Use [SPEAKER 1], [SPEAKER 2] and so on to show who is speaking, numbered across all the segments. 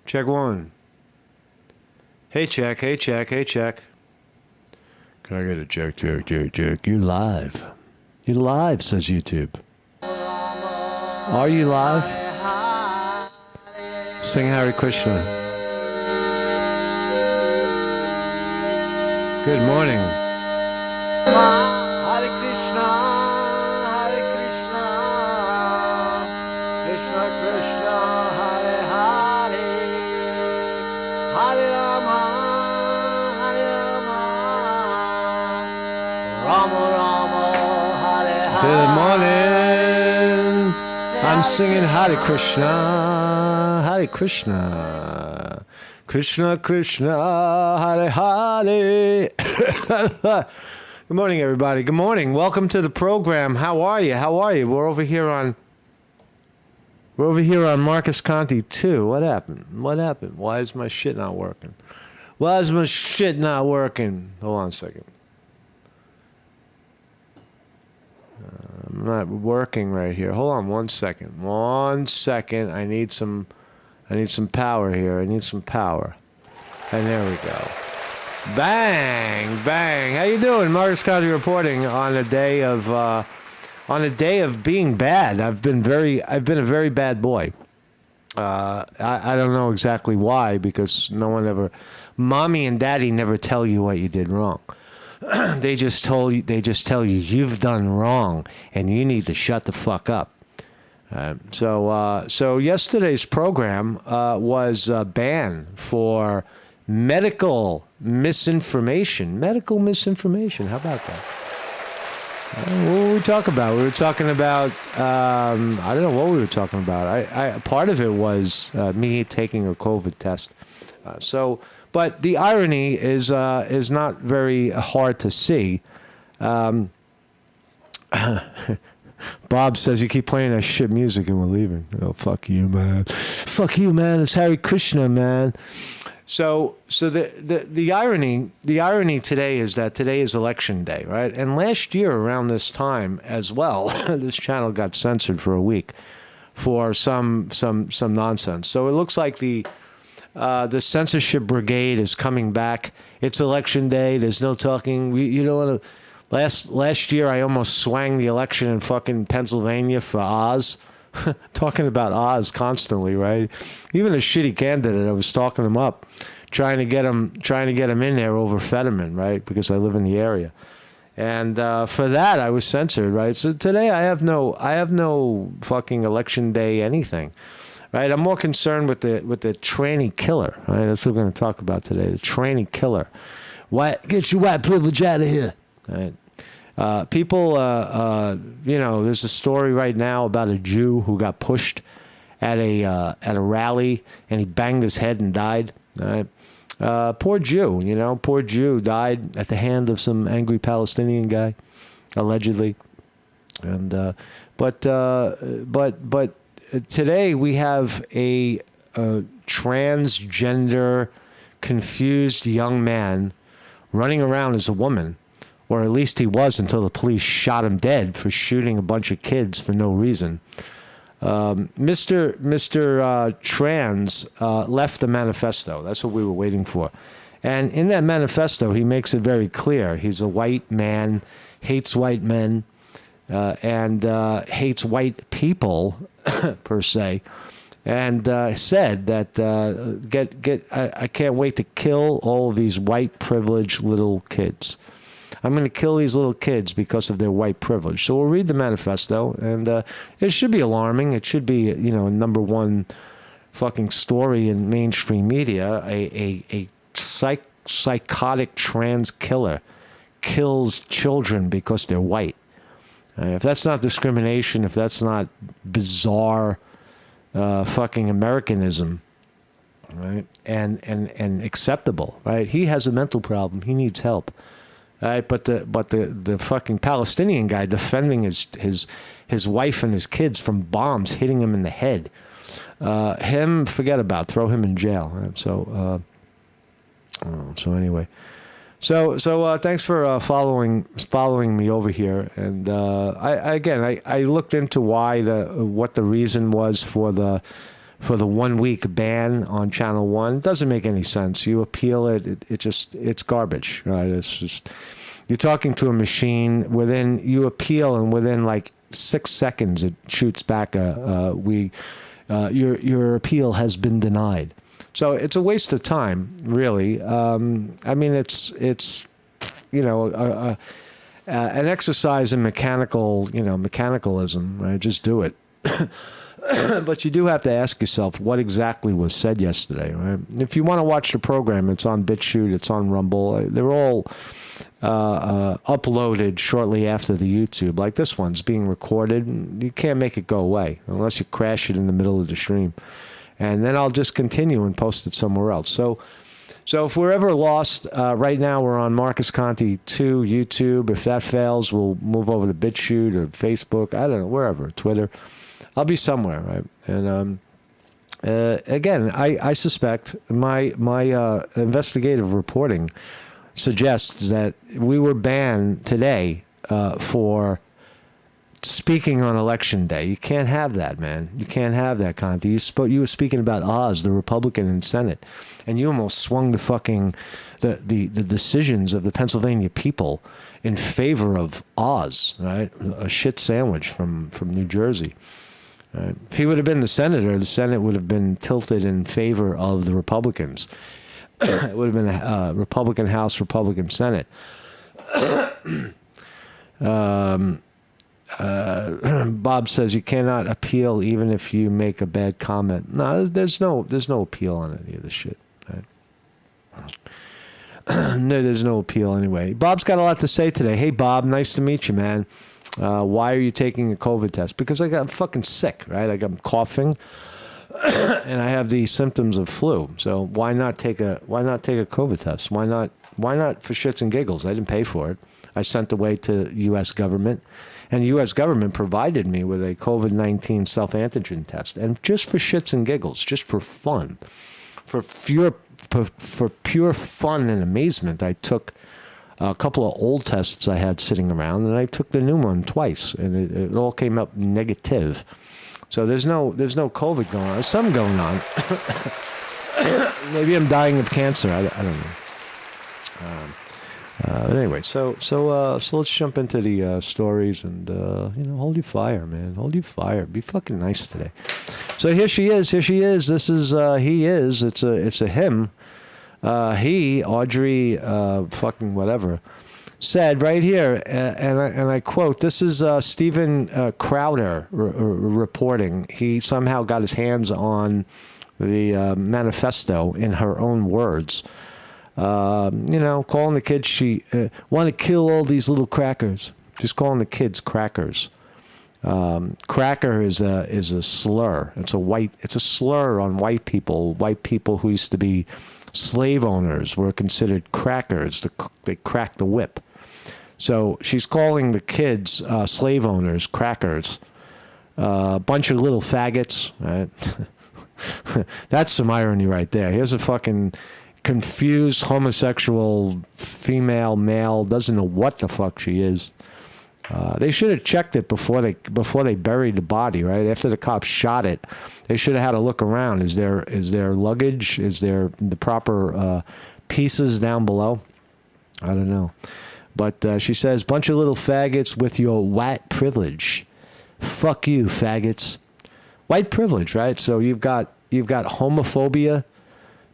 [SPEAKER 1] Check one. Hey, check, hey, check, hey, check. Can I get a check, check, check, check? You're live. You're live, says YouTube. Are you live? Sing Hare Krishna. Good morning. Hare Krishna, Hare Krishna, Krishna Krishna, Hare Hare, Hare Rama, Hare Rama, Rama Rama, Hare Hare. Good morning. I'm singing Hare Krishna, Hare Krishna, Krishna Krishna, Hare Hare. Good morning, everybody. Good morning. Welcome to the program. How are you? How are you? We're over here on Marcus Conti 2. What happened? What happened? Why is my shit not working? Why is my shit not working? Hold on a second. I'm not working right here. Hold on 1 second. 1 second. I need some power here. I need some power. And there we go. Bang, bang. How you doing? Marcus Conti reporting on a day of being bad. I've been a very bad boy. I don't know exactly why, because mommy and daddy never tell you what you did wrong. They just tell you you've done wrong and you need to shut the fuck up. So yesterday's program was banned for medical misinformation. Medical misinformation. How about that? What were we talking about? We were talking about I don't know what we were talking about. Part of it was me taking a COVID test. But the irony is not very hard to see. Bob says you keep playing that shit music and we're leaving. Oh, fuck you, man. Fuck you, man. It's Hare Krishna, man. So the irony today is that today is election day, right? And last year around this time as well, this channel got censored for a week for some nonsense. So it looks like the censorship brigade is coming back. It's election day. There's no talking. You don't want to. Last year, I almost swang the election in fucking Pennsylvania for Oz. Talking about Oz constantly, right? Even a shitty candidate, I was talking him up, trying to get him in there over Fetterman, right? Because I live in the area, and for that I was censored, right? So today I have no fucking election day anything, right? I'm more concerned with the tranny killer, right? That's what we're going to talk about today. The tranny killer. Get your white privilege out of here. Right. People, there's a story right now about a Jew who got pushed at a rally and he banged his head and died. Right. Poor Jew, poor Jew died at the hand of some angry Palestinian guy, allegedly. And but today we have a transgender, confused young man running around as a woman. Or at least he was until the police shot him dead for shooting a bunch of kids for no reason. Mr. Trans left the manifesto. That's what we were waiting for. And in that manifesto, he makes it very clear. He's a white man, hates white men, and hates white people, per se. And said that I can't wait to kill all of these white privileged little kids. I'm going to kill these little kids because of their white privilege. So we'll read the manifesto, and it should be alarming. It should be, a number one fucking story in mainstream media. A psychotic trans killer kills children because they're white. If that's not discrimination, if that's not bizarre fucking Americanism, right, and acceptable, right? He has a mental problem. He needs help. Right, but the fucking Palestinian guy defending his wife and his kids from bombs hitting him in the head, forget about, throw him in jail. Right? So anyway, so thanks for following me over here. And I looked into what the reason was for for the 1 week ban on Channel 1. It doesn't make any sense. You appeal it, it's garbage, right? It's just, you're talking to a machine, you appeal, and within like 6 seconds it shoots back your appeal has been denied. So it's a waste of time, really. I mean, it's an exercise in mechanicalism, right? Just do it. But you do have to ask yourself what exactly was said yesterday, right? If you want to watch the program, it's on BitChute, it's on Rumble. They're all uploaded shortly after the YouTube. Like this one's being recorded. You can't make it go away unless you crash it in the middle of the stream. And then I'll just continue and post it somewhere else. So if we're ever lost, right now we're on Marcus Conte 2 YouTube. If that fails, we'll move over to BitChute or Facebook. I don't know, wherever, Twitter. I'll be somewhere, right? And again, I suspect my investigative reporting suggests that we were banned today for speaking on election day. You can't have that, man. You can't have that, Conte. You were speaking about Oz, the Republican in Senate, and you almost swung the fucking the decisions of the Pennsylvania people in favor of Oz, right? A shit sandwich from New Jersey. Right. If he would have been the senator, the Senate would have been tilted in favor of the Republicans. It would have been a Republican House, Republican Senate. Bob says you cannot appeal even if you make a bad comment. No, there's no appeal on any of this shit. Right? No, there's no appeal anyway. Bob's got a lot to say today. Hey, Bob, nice to meet you, man. Why are you taking a COVID test? Because I'm fucking sick, right? Like I'm coughing, and I have the symptoms of flu. So why not take a COVID test? Why not for shits and giggles? I didn't pay for it. I sent away to U.S. government, and the U.S. government provided me with a COVID-19 self-antigen test. And just for shits and giggles, just for fun, for pure fun and amazement, I took a couple of old tests I had sitting around, and I took the new one twice, and it all came up negative. So there's no COVID going on. There's some going on. Maybe I'm dying of cancer. I don't know. But anyway, so let's jump into the stories and hold your fire, man. Hold your fire. Be fucking nice today. So here she is. This is he is. It's a him. He, Audrey, fucking whatever, said right here, and I quote, this is Stephen Crowder reporting. He somehow got his hands on the manifesto in her own words. Calling the kids, she want to kill all these little crackers. She's calling the kids crackers. Cracker is a slur. It's a slur on white people. White people who used to be slave owners were considered crackers. They cracked the whip. So she's calling the kids slave owners crackers. A bunch of little faggots. Right? That's some irony right there. Here's a fucking confused homosexual female male, doesn't know what the fuck she is. They should have checked it before they buried the body, right? After the cops shot it, they should have had a look around. Is there luggage? Is there the proper pieces down below? I don't know. But she says, bunch of little faggots with your white privilege. Fuck you, faggots. White privilege, right? So you've got homophobia,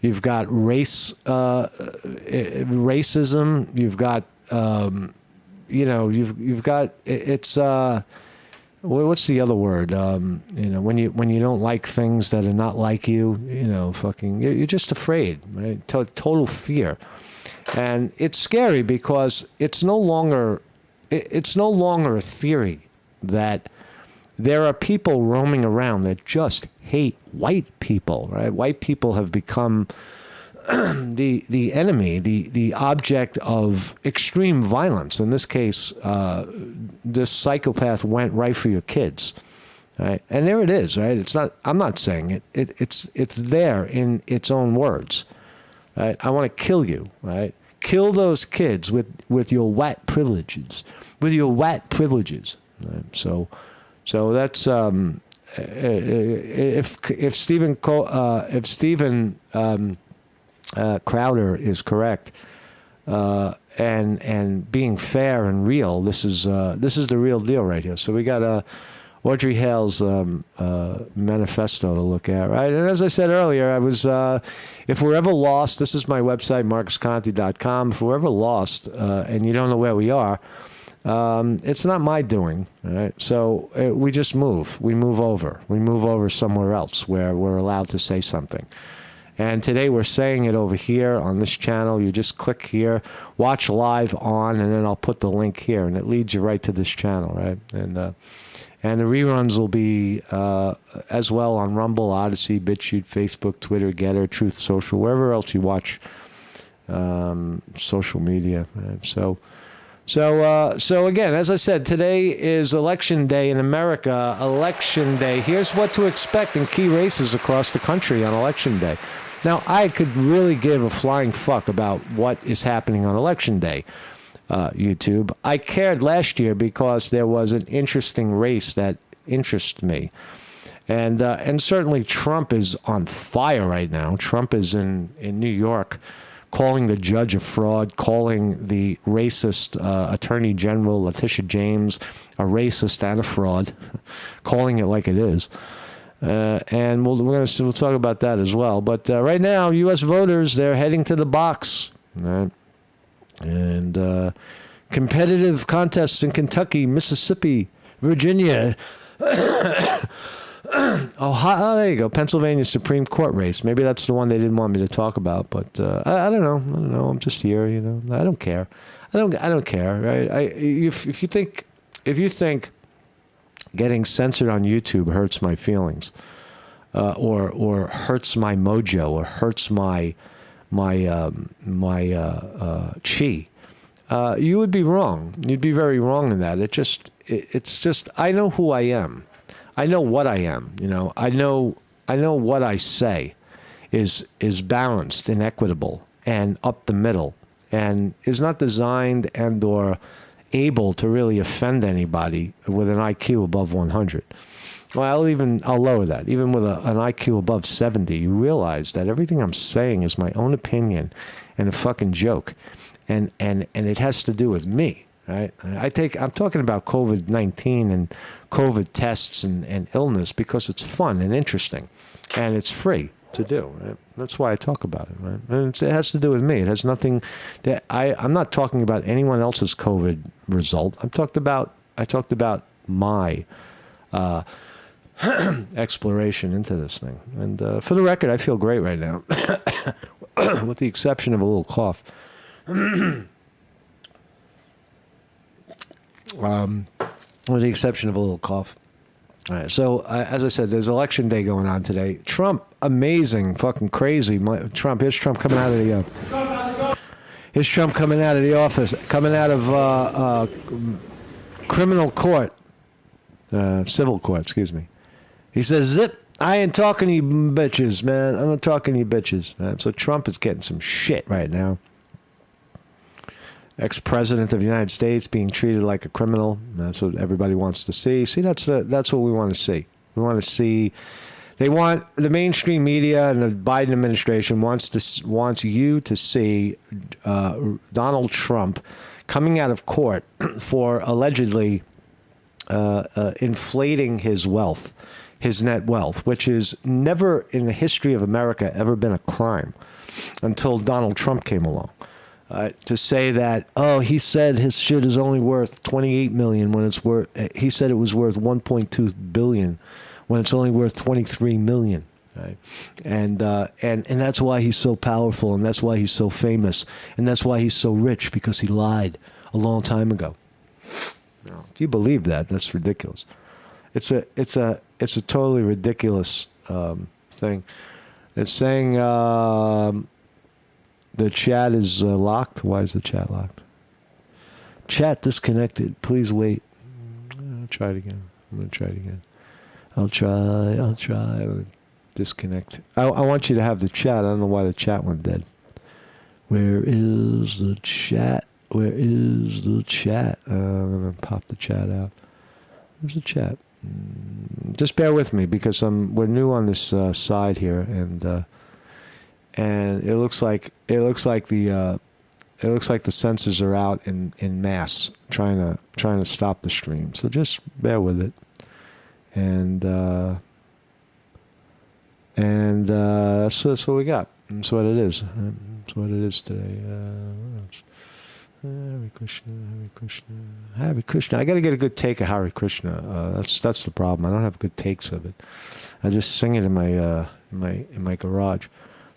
[SPEAKER 1] you've got racism, you've got you've got it's what's the other word? When you don't like things that are not like you, you're just afraid, right? Total fear, and it's scary because it's no longer a theory that there are people roaming around that just hate white people, right? White people have become the enemy, the object of extreme violence. In this case, this psychopath went right for your kids, right? And there it is, right? It's not. I'm not saying it. It's there in its own words, right? I want to kill you, right? Kill those kids with your white privileges, right? So that's if Stephen Crowder is correct, and being fair and real, this is the real deal right here. So we got Audrey Hale's manifesto to look at, right? And as I said earlier, I was if we're ever lost, this is my website, marcusconti.com. If we're ever lost and you don't know where we are, it's not my doing, right? So we just move. We move over somewhere else where we're allowed to say something. And today we're saying it over here on this channel. You just click here, watch live on, and then I'll put the link here, and it leads you right to this channel, right? And the reruns will be as well on Rumble, Odyssey, BitChute, Facebook, Twitter, Getter, Truth Social, wherever else you watch social media. Right? So again, as I said, today is Election Day in America. Election Day. Here's what to expect in key races across the country on Election Day. Now, I could really give a flying fuck about what is happening on Election Day, YouTube. I cared last year because there was an interesting race that interests me. And certainly Trump is on fire right now. Trump is in New York, calling the judge a fraud, calling the racist Attorney General Letitia James a racist and a fraud, calling it like it is. And we'll talk about that as well. But right now, U.S. voters, they're heading to the box. Right? And competitive contests in Kentucky, Mississippi, Virginia, Ohio, there you go. Pennsylvania Supreme Court race. Maybe that's the one they didn't want me to talk about, but I don't know. I'm just here, you know. I don't care. I don't care, right? If you think getting censored on YouTube hurts my feelings, or hurts my mojo, or hurts my chi, you would be wrong. You'd be very wrong in that. It's just I know who I am. I know what I am, you know. I know what I say is balanced and equitable and up the middle and is not designed and or able to really offend anybody with an IQ above 100. Well, I'll lower that. Even with an IQ above 70, you realize that everything I'm saying is my own opinion and a fucking joke, and it has to do with me. Right? I'm talking about COVID-19 and COVID tests and illness because it's fun and interesting, and it's free to do. Right? That's why I talk about it. Right? And it has to do with me. It has nothing. I'm not talking about anyone else's COVID result. I talked about my exploration into this thing. And for the record, I feel great right now, with the exception of a little cough. With the exception of a little cough. All right, so, as I said, there's Election Day going on today. Trump, amazing, fucking crazy. Here's Trump coming out of the office, coming out of criminal court, civil court, excuse me. He says, zip, I ain't talking to you bitches, man. I'm not talking to you bitches. So Trump is getting some shit right now. Ex-president of the United States being treated like a criminal. That's what everybody wants to see. See, that's what we want to see. We want to see. They want the mainstream media and the Biden administration wants you to see Donald Trump coming out of court for allegedly inflating his wealth, his net wealth, which is never in the history of America ever been a crime until Donald Trump came along. To say that, he said his shit is only worth $28 million when it's worth, he said it was worth $1.2 billion when it's only worth $23 million. Right? And that's why he's so powerful, and that's why he's so famous, and that's why he's so rich, because he lied a long time ago. Now, if you believe that, that's ridiculous. It's a totally ridiculous thing. It's saying. The chat is locked. Why is the chat locked? Chat disconnected. Please wait. I'll try it again. I'm going to try it again. I'll try. I'm going to disconnect. I want you to have the chat. I don't know why the chat went dead. Where is the chat? Where is the chat? I'm going to pop the chat out. There's the chat. Just bear with me because we're new on this side here, and it looks like the censors are out in mass trying to stop the stream. So just bear with it, and that's what we got. That's what it is. That's what it is today. Hare Krishna, Hare Krishna, Hare Krishna. I got to get a good take of Hare Krishna. That's the problem. I don't have good takes of it. I just sing it in my garage.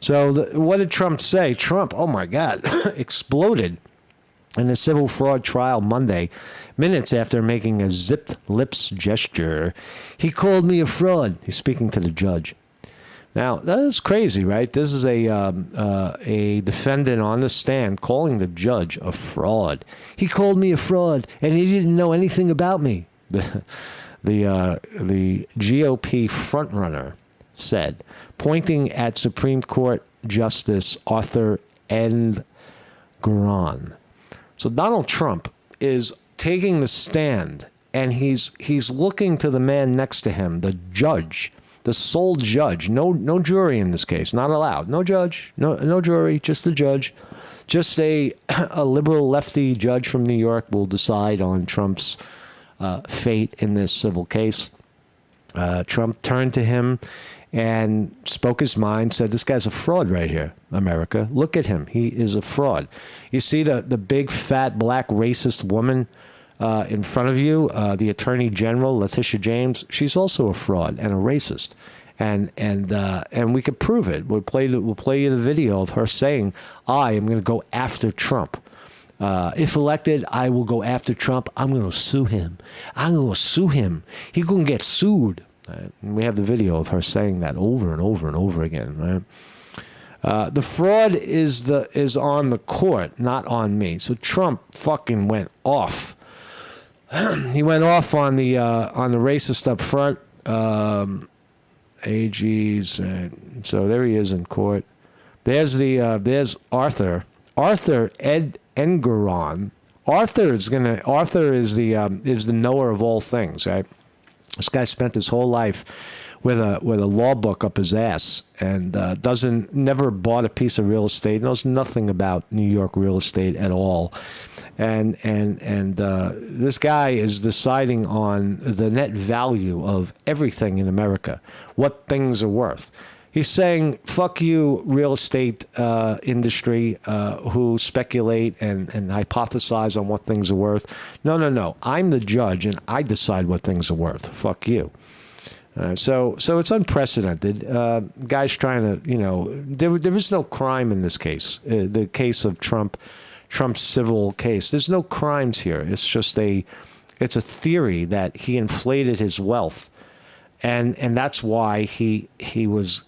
[SPEAKER 1] So what did Trump say? Trump, oh my God, exploded in a civil fraud trial Monday, minutes after making a zipped lips gesture. He called me a fraud. He's speaking to the judge. Now, that is crazy, right? This is a defendant on the stand calling the judge a fraud. He called me a fraud, and he didn't know anything about me. The GOP frontrunner said, pointing at Supreme Court Justice Arthur Engoron. So Donald Trump is taking the stand, and he's looking to the man next to him, the judge. The sole judge, no jury in this case, not allowed. No judge, no jury, just the judge. Just a liberal lefty judge from New York will decide on Trump's fate in this civil case. Trump turned to him and spoke his mind, said, this guy's a fraud right here, America. Look at him. He is a fraud. You see the big, fat, black, racist woman in front of you, the Attorney General, Letitia James, she's also a fraud and a racist. And we could prove it. We'll play you the video of her saying, I am going to go after Trump. If elected, I will go after Trump. I'm going to sue him. I'm going to sue him. He's going to get sued. And we have the video of her saying that over and over and over again, right? The fraud is on the court, not on me. So Trump fucking went off. He went off on the racist up front, AGs, and so there he is in court. There's Arthur Engoron. Arthur is the knower of all things, right? This guy spent his whole life with a law book up his ass and never bought a piece of real estate, knows nothing about New York real estate at all. And this guy is deciding on the net value of everything in America, what things are worth. He's saying, fuck you, real estate industry who speculate and hypothesize on what things are worth. No. I'm the judge, and I decide what things are worth. Fuck you. So it's unprecedented. Guys trying to, there is no crime in this case. The case of Trump's civil case. There's no crimes here. It's just it's a theory that he inflated his wealth, and that's why he was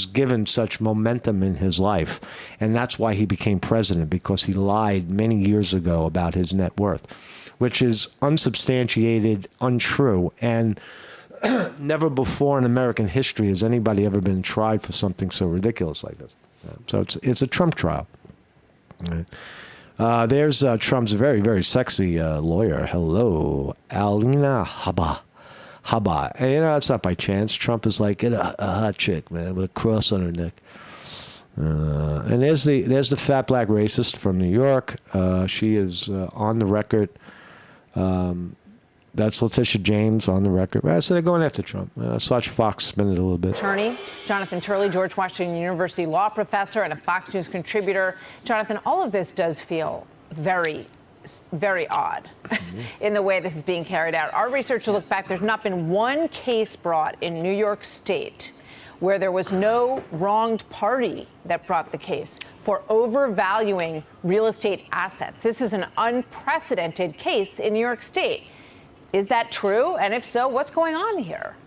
[SPEAKER 1] given such momentum in his life, and that's why he became president, because he lied many years ago about his net worth, which is unsubstantiated, untrue, and never before in American history has anybody ever been tried for something so ridiculous like this. So it's a Trump trial. There's Trump's very, very sexy lawyer. Hello, Alina Habba. And, it's not by chance. Trump is like a hot chick, man, with a cross on her neck. And there's the fat black racist from New York. She is on the record. That's Letitia James on the record. So they're going after Trump. Let's watch Fox spin it a little bit.
[SPEAKER 2] Attorney Jonathan Turley, George Washington University law professor and a Fox News contributor. Jonathan, all of this does feel very, very odd in the way this is being carried out. Our research looked back. There's not been one case brought in New York State where there was no wronged party that brought the case for overvaluing real estate assets. This is an unprecedented case in New York State. Is that true? And if so, what's going on here?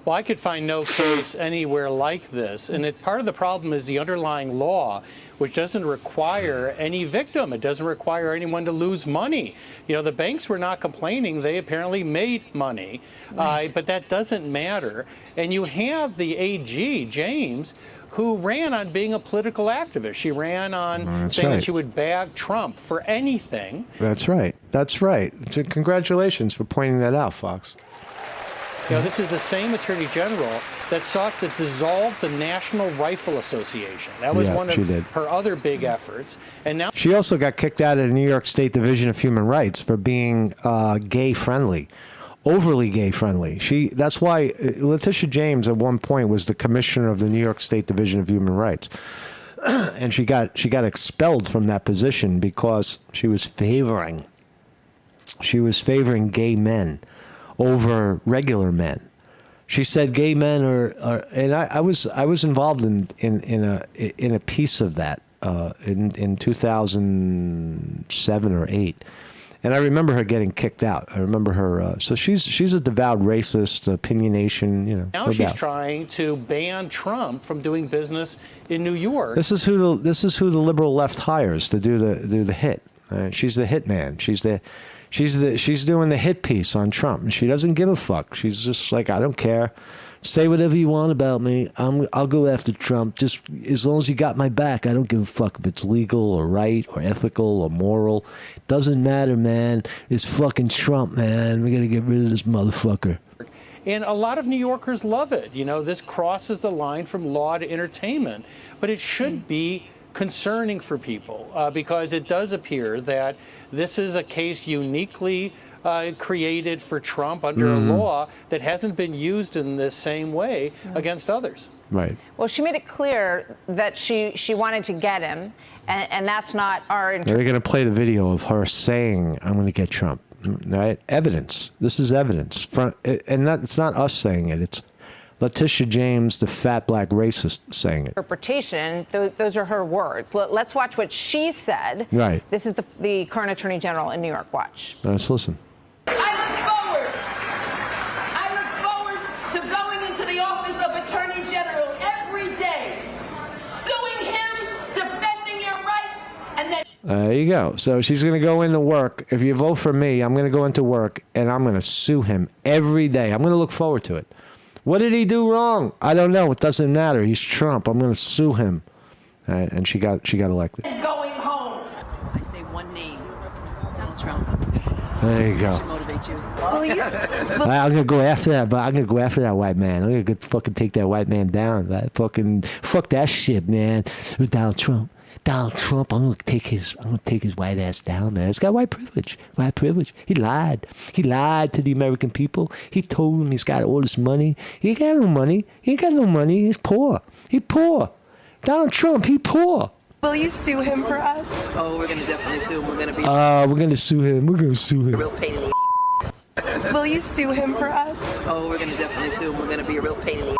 [SPEAKER 3] Well, I could find no case anywhere like this. And part of the problem is the underlying law, which doesn't require any victim. It doesn't require anyone to lose money. The banks were not complaining. They apparently made money. Right. But that doesn't matter. And you have the AG, James, who ran on being a political activist. She ran on saying that she would bag Trump for anything.
[SPEAKER 1] That's right. That's right. Congratulations for pointing that out, Fox.
[SPEAKER 3] You know, this is the same Attorney General that sought to dissolve the National Rifle Association. That was one of her other big efforts. And now
[SPEAKER 1] she also got kicked out of the New York State Division of Human Rights for being gay-friendly, overly gay-friendly. That's why Letitia James at one point was the commissioner of the New York State Division of Human Rights. And she got expelled from that position because she was favoring gay men over regular men. She said gay men are and I was involved in a piece of that in 2007 or 8. And I remember her getting kicked out. I remember her. So she's a devout racist, opinionation. You know.
[SPEAKER 3] Now she's trying to ban Trump from doing business in New York.
[SPEAKER 1] This is who the liberal left hires to do the hit. She's the hit man. She's doing the hit piece on Trump, and she doesn't give a fuck. She's just like, I don't care. Say whatever you want about me. I'll go after Trump. Just as long as you got my back, I don't give a fuck if it's legal or right or ethical or moral. Doesn't matter, man. It's fucking Trump, man. We gotta get rid of this motherfucker.
[SPEAKER 3] And a lot of New Yorkers love it. You know, this crosses the line from law to entertainment. But it should be concerning for people because it does appear that this is a case uniquely created for Trump under a law that hasn't been used in the same way against others.
[SPEAKER 1] Right.
[SPEAKER 2] Well, she made it clear that she wanted to get him, and that's not our interpretation.
[SPEAKER 1] They're going to play the video of her saying, I'm going to get Trump. Right? Evidence. This is evidence. It's not us saying it. It's Letitia James, the fat black racist, saying it.
[SPEAKER 2] Interpretation, those are her words. Let's watch what she said.
[SPEAKER 1] Right.
[SPEAKER 2] This is the current Attorney General in New York. Watch.
[SPEAKER 1] Let's listen.
[SPEAKER 4] I look forward to going into the office of Attorney General every day, suing him, defending your rights, and then...
[SPEAKER 1] There you go. So she's going to go into work. If you vote for me, I'm going to go into work, and I'm going to sue him every day. I'm going to look forward to it. What did he do wrong? I don't know. It doesn't matter. He's Trump. I'm going to sue him. And she got elected.
[SPEAKER 4] Going home.
[SPEAKER 5] I say one name, Donald Trump.
[SPEAKER 1] There you go.
[SPEAKER 5] That should motivate you.
[SPEAKER 1] I'm going to go after that, but I'm going to go after that white man. I'm going to fucking take that white man down. Fuck that shit, man. With Donald Trump. Donald Trump, I'm gonna take his white ass down, man. He's got white privilege. White privilege. He lied. He lied to the American people. He told them he's got all this money. He ain't got no money. He ain't got no money. He's poor. He poor. Donald Trump, he poor.
[SPEAKER 6] Will you sue him for us?
[SPEAKER 5] Oh, we're gonna definitely sue him. We're gonna be
[SPEAKER 1] We're gonna sue him. We're gonna sue him.
[SPEAKER 5] a real pain in the
[SPEAKER 6] Will you sue him for us?
[SPEAKER 5] Oh, we're gonna definitely sue him. We're gonna be a real pain in the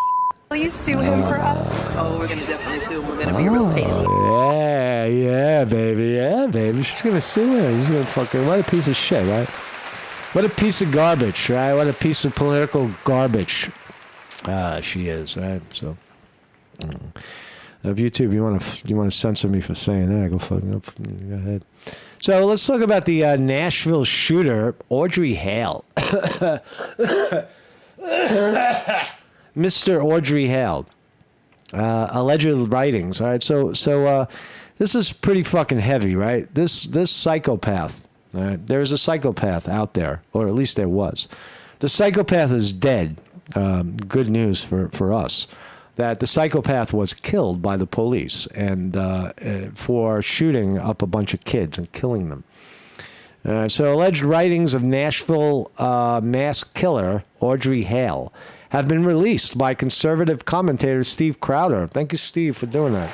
[SPEAKER 6] Will you sue him for us?
[SPEAKER 5] Oh, we're gonna definitely sue him. We're gonna be a real pain in the
[SPEAKER 1] Yeah, baby. Yeah, baby. She's gonna sue him. She's gonna fucking, what a piece of shit, right? What a piece of garbage, right? What a piece of political garbage. She is, right? So, if YouTube, you want to censor me for saying that, go ahead. So let's talk about the Nashville shooter, Audrey Hale. Mr. Audrey Hale. Alleged writings. All right, so this is pretty fucking heavy, right? This psychopath. All right, there's a psychopath out there, or at least there was. The psychopath is dead. Good news for us that the psychopath was killed by the police and for shooting up a bunch of kids and killing them. So alleged writings of Nashville mass killer Audrey Hale have been released by conservative commentator Steve Crowder. Thank you, Steve, for doing that.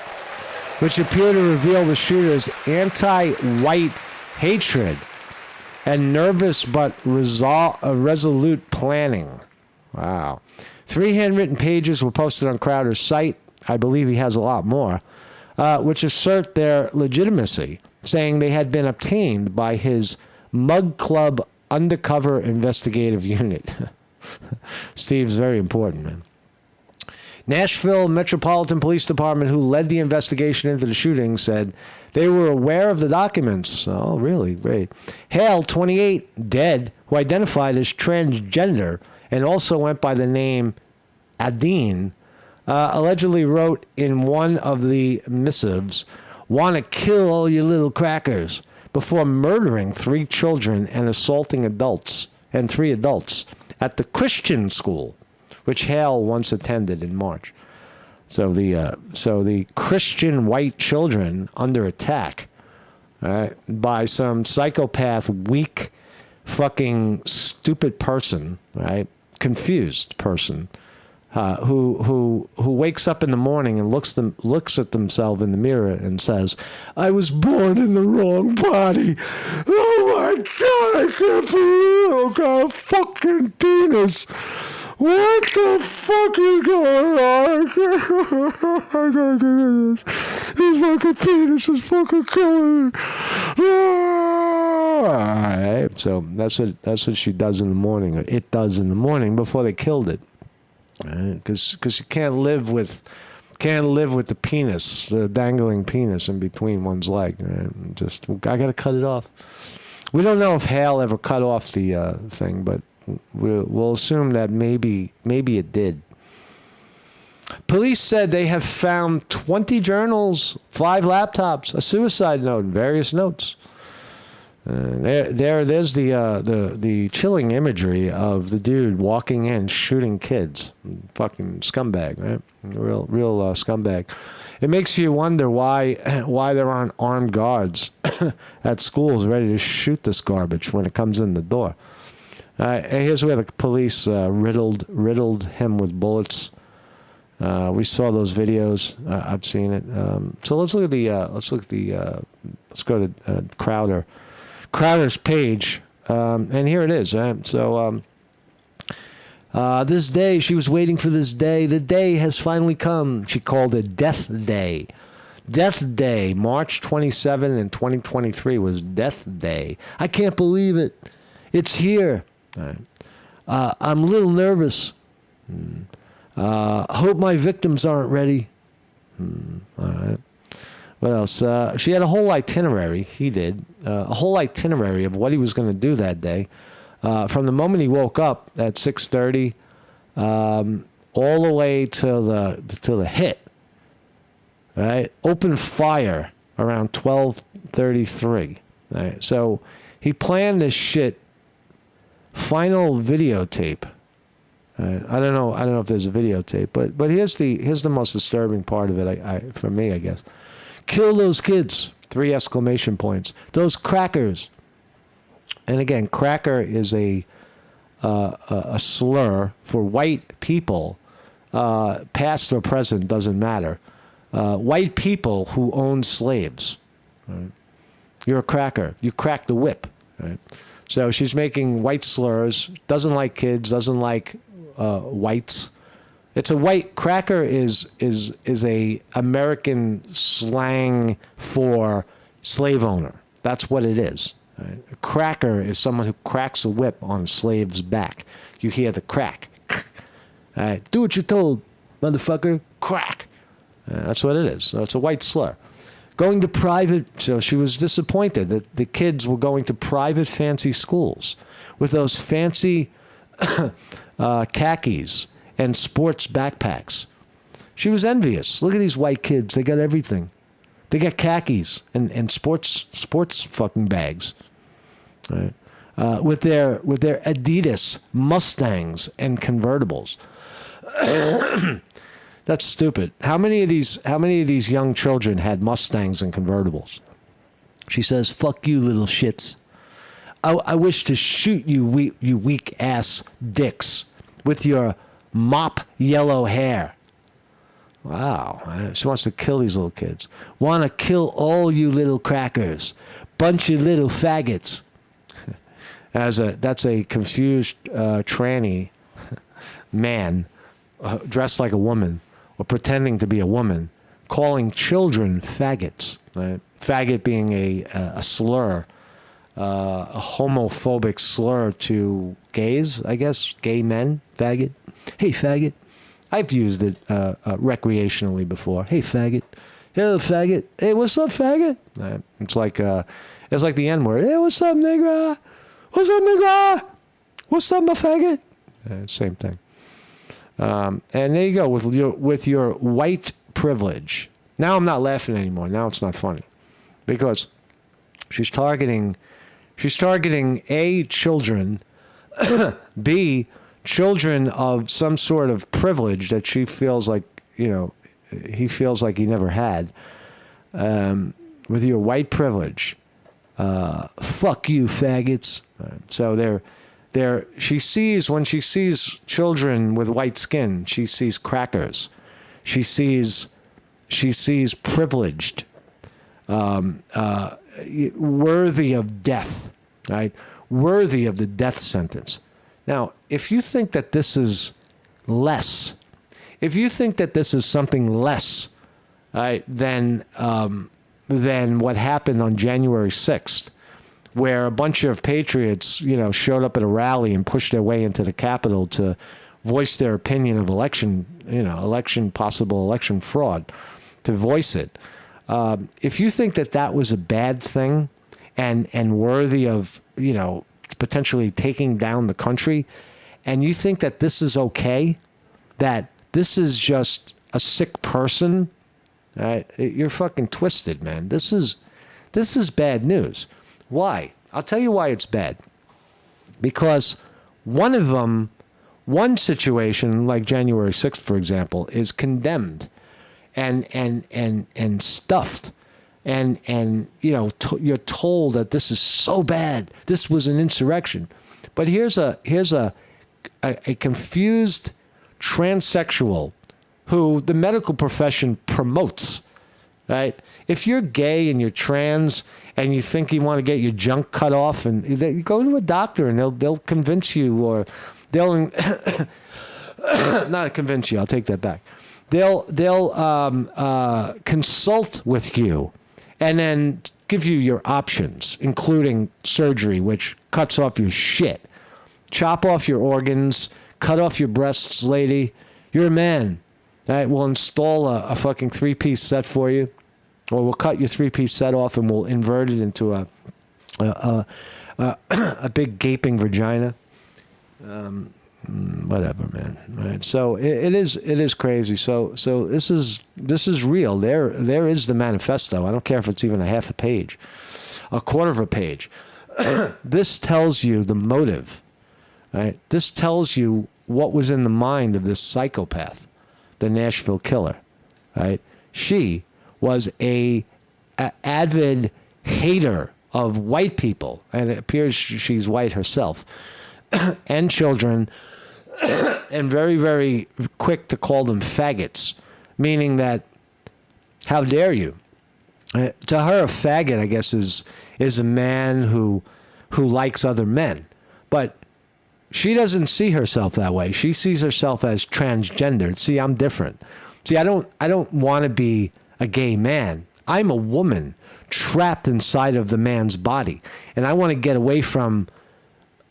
[SPEAKER 1] Which appear to reveal the shooter's anti-white hatred and nervous but resolute planning. Wow. 3 handwritten pages were posted on Crowder's site. I believe he has a lot more, which assert their legitimacy, saying they had been obtained by his Mug Club undercover investigative unit. Steve's very important, man. Nashville Metropolitan Police Department, who led the investigation into the shooting, said they were aware of the documents. Oh, really? Great. Hale, 28, dead, who identified as transgender and also went by the name Adine, allegedly wrote in one of the missives, "Want to kill all you little crackers. before murdering 3 children and assaulting adults and 3 adults at the Christian school, which Hale once attended in March. So the Christian white children under attack, by some psychopath, weak, fucking stupid person, right? Confused person, who wakes up in the morning and looks at themselves in the mirror and says, "I was born in the wrong body. Oh my God, I can't believe I got a fucking penis. What the fuck is going on? I gotta do this. His fucking penis is fucking killing me." All right, so that's what she does in the morning. Or it does in the morning before they killed it, because you can't live with the penis, the dangling penis in between one's leg. I gotta cut it off. We don't know if Hale ever cut off the thing, but we'll assume that maybe it did. Police said they have found 20 journals, 5 laptops, a suicide note, and various notes. There's the chilling imagery of the dude walking in, shooting kids. Fucking scumbag, right? Real scumbag. It makes you wonder why there aren't armed guards at schools ready to shoot this garbage when it comes in the door. Here's where the police riddled him with bullets. We saw those videos. I've seen it. So let's go to Crowder. Crowder's page, and here it is. This day, she was waiting for this day. The day has finally come. She called it Death Day. Death Day, March 27 in 2023 was Death Day. I can't believe it. It's here. I'm a little nervous. Hope my victims aren't ready. All right. What else? She had a whole itinerary. He did. A whole itinerary of what he was going to do that day. From the moment he woke up at 6:30 all the way to the hit. Right? Open fire around 12:33. Right? So he planned this shit. Final videotape. I don't know if there's a videotape, but here's the most disturbing part of it. For me, I guess. Kill those kids! 3 exclamation points. Those crackers. And again, cracker is a slur for white people, past or present doesn't matter. White people who own slaves. Right? You're a cracker. You crack the whip. Right? So she's making white slurs. Doesn't like kids. Doesn't like whites. It's a white cracker is a American slang for slave owner. That's what it is. Right? A cracker is someone who cracks a whip on a slave's back. You hear the crack. All right, do what you're told, motherfucker. Crack. That's what it is. So it's a white slur. Going to private, so she was disappointed that the kids were going to private fancy schools with those fancy khakis and sports backpacks. She was envious. Look at these white kids. They got everything. They got khakis and sports fucking bags. Right? With their Adidas Mustangs and convertibles. That's stupid. How many of these young children had Mustangs and convertibles? She says, "Fuck you, little shits. I wish to shoot you weak ass dicks with your mop yellow hair." Wow. She wants to kill these little kids. Want to kill all you little crackers. Bunch of little faggots. That's a confused tranny man dressed like a woman or pretending to be a woman calling children faggots. Right? Faggot being a slur, a homophobic slur to gays, I guess, gay men. Faggot. Hey, faggot. I've used it recreationally before. Hey, faggot. Hey, little faggot. Hey, what's up, faggot? It's like the N-word. Hey, what's up, nigga? What's up, nigga? What's up, my faggot? Same thing. And there you go with your white privilege. Now I'm not laughing anymore. Now it's not funny, because She's targeting A, children, B, children of some sort of privilege that she feels like, he feels like he never had. With your white privilege. Fuck you, faggots. So when she sees children with white skin, she sees crackers. She sees privileged, worthy of death, right? Worthy of the death sentence. Now, if you think that this is less, if you think that this is something less, right, than what happened on January 6th, where a bunch of patriots, showed up at a rally and pushed their way into the Capitol to voice their opinion of possible election fraud, to voice it. If you think that was a bad thing and worthy of, potentially taking down the country, and you think that this is okay, that this is just a sick person, you're fucking twisted, man. This is bad news. Why? I'll tell you why it's bad. Because one situation like January 6th, for example, is condemned and stuffed. And you're told that this is so bad. This was an insurrection. But here's a confused transsexual who the medical profession promotes, right? If you're gay and you're trans and you think you want to get your junk cut off, and you go to a doctor and they'll convince you, or they'll not convince you. I'll take that back. They'll consult with you and then give you your options, including surgery, which cuts off your shit. Chop off your organs, cut off your breasts, lady. You're a man. Right? We'll install a fucking 3-piece set for you, or we'll cut your 3-piece set off and we'll invert it into a big gaping vagina. Whatever, man. Right? So it is crazy. So this is real. There is the manifesto. I don't care if it's even a half a page, a quarter of a page. This tells you the motive. Right? This tells you what was in the mind of this psychopath, the Nashville killer. Right? She was a avid hater of white people, and it appears she's white herself, and children. And very, very quick to call them faggots, meaning that, how dare you? To her, a faggot, I guess, is a man who likes other men. But she doesn't see herself that way. She sees herself as transgendered. See, I'm different. See, I don't want to be a gay man. I'm a woman trapped inside of the man's body, and I want to get away from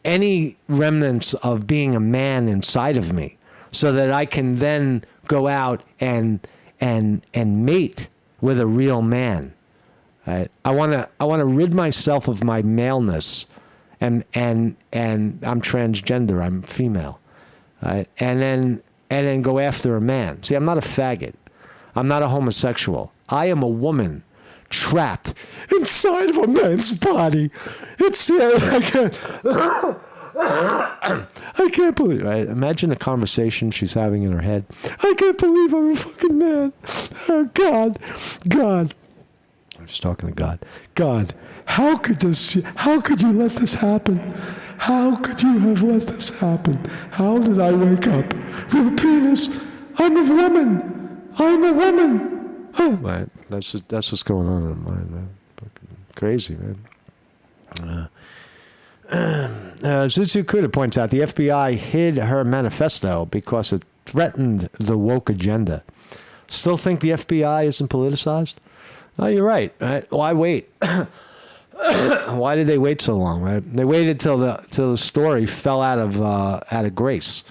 [SPEAKER 1] any remnants of being a man inside of me, so that I can then go out and mate with a real man. Right? I want to rid myself of my maleness, and I'm transgender. I'm female, right? And then go after a man. See, I'm not a faggot. I'm not a homosexual. I am a woman trapped inside of a man's body. It's I can't believe, right? Imagine the conversation she's having in her head. I can't believe I'm a fucking man. Oh, God. I'm just talking to God. God, how could you let this happen? How could you have let this happen? How did I wake up with a penis? I'm a woman. Oh, right. That's what's going on in my mind, man. Fucking crazy, man. Zuzu Kuda points out the FBI hid her manifesto because it threatened the woke agenda. Still think the FBI isn't politicized? Oh, you're right. Why wait? Why did they wait so long? Right? They waited till the story fell out of grace,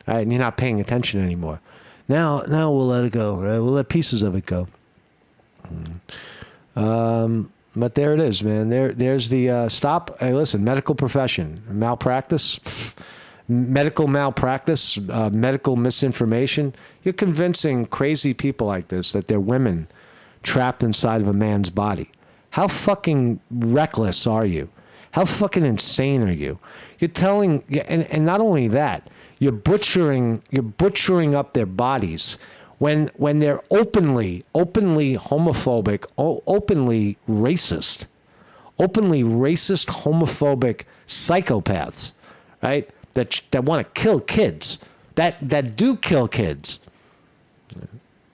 [SPEAKER 1] right? And you're not paying attention anymore. Now we'll let it go. Right? We'll let pieces of it go. But there it is, man. There's the stop. Hey, listen, medical profession, malpractice, medical malpractice, medical misinformation. You're convincing crazy people like this that they're women trapped inside of a man's body. How fucking reckless are you? How fucking insane are you? You're telling, and not only that, you're butchering up their bodies when they're openly homophobic, openly racist, homophobic psychopaths, right? That want to kill kids, that do kill kids,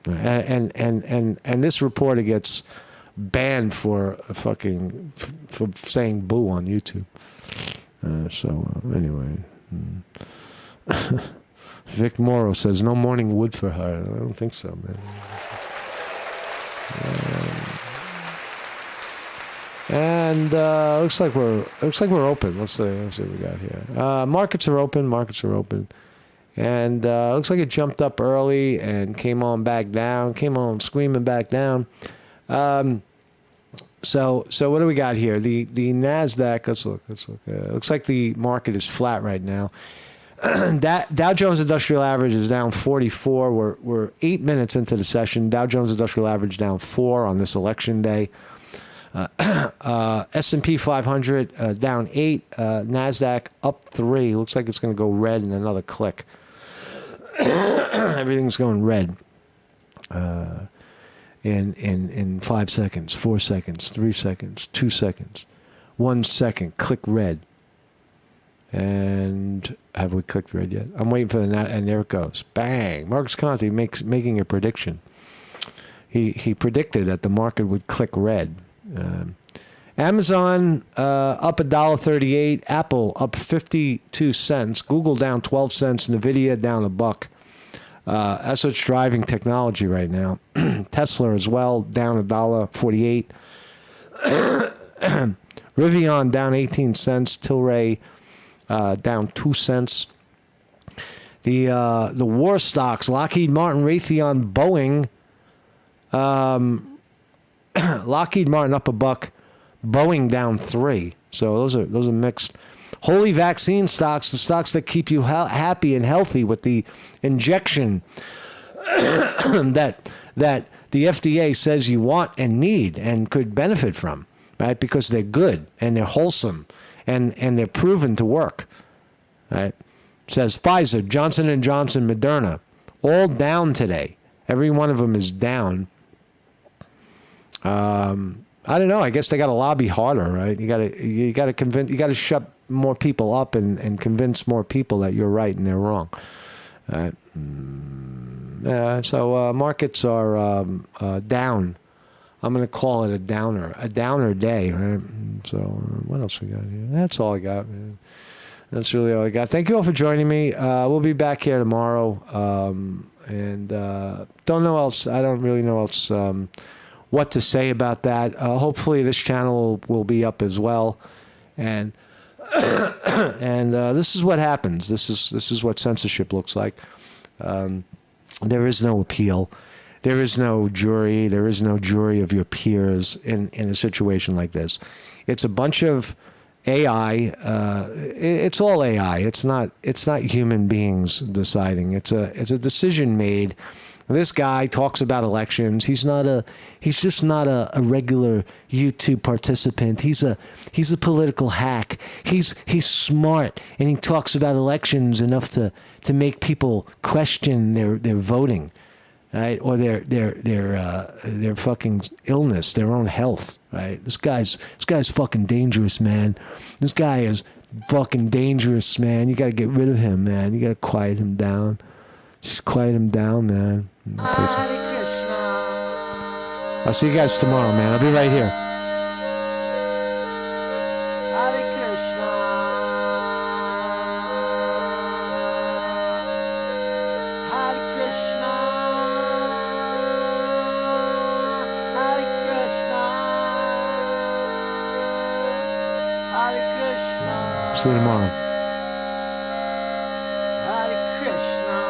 [SPEAKER 1] and this reporter gets banned for for saying boo on YouTube. Anyway, Vic Morrow says no morning wood for her. I don't think so, man. And looks like we're open. Let's see what we got here. Markets are open. And looks like it jumped up early and came on screaming back down. So what do we got here? The NASDAQ, let's look. Looks like the market is flat right now. Dow Jones Industrial Average is down 44. We're 8 minutes into the session. Dow Jones Industrial Average down 4 on this election day. S&P 500 down 8. NASDAQ up 3. Looks like it's going to go red in another click. Everything's going red. In 5 seconds, 4 seconds, 3 seconds, 2 seconds, 1 second, click red. And have we clicked red yet? I'm waiting for and there it goes. Bang! Marcus Conte making a prediction. He predicted that the market would click red. Amazon up $1.38, Apple up 52 cents, Google down 12 cents, Nvidia down $1. That's what's driving technology right now. Tesla as well, down $1.48. Rivian down 18 cents. Tilray down 2 cents. The war stocks: Lockheed Martin, Raytheon, Boeing. Lockheed Martin up $1, Boeing down 3. So those are mixed. Holy vaccine stocks, the stocks that keep you happy and healthy with the injection that the FDA says you want and need and could benefit from, right? Because they're good and they're wholesome and they're proven to work, right? It says Pfizer, Johnson & Johnson, Moderna, all down today. Every one of them is down. I don't know. I guess they got to lobby harder, right? You got to convince, you got to shut more people up and convince more people that you're right and they're wrong. So markets are down. I'm going to call it a downer day. Right? So what else we got here? That's all I got, man. That's really all I got. Thank you all for joining me. We'll be back here tomorrow. And don't know else. I don't really know else what to say about that. Hopefully this channel will be up as well. And this is what happens. This is what censorship looks like. There is no appeal. There is no jury. There is no jury of your peers in a situation like this. It's a bunch of AI. It's all AI. It's not human beings deciding. It's a decision made. This guy talks about elections. He's just not a regular YouTube participant. He's a political hack. He's smart, and he talks about elections enough to make people question their voting, right? Or their fucking illness, their own health, right? This guy's fucking dangerous, man. This guy is fucking dangerous, man. You got to get rid of him, man. You got to quiet him down. Just quiet him down, man. I'll see you guys tomorrow, man. I'll be right here. See you tomorrow.
[SPEAKER 7] Hare Krishna,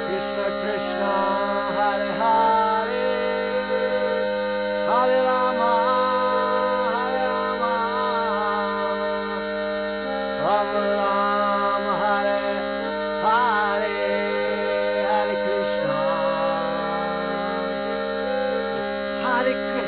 [SPEAKER 7] Krishna Krishna, Hare Hare, Hare Krishna.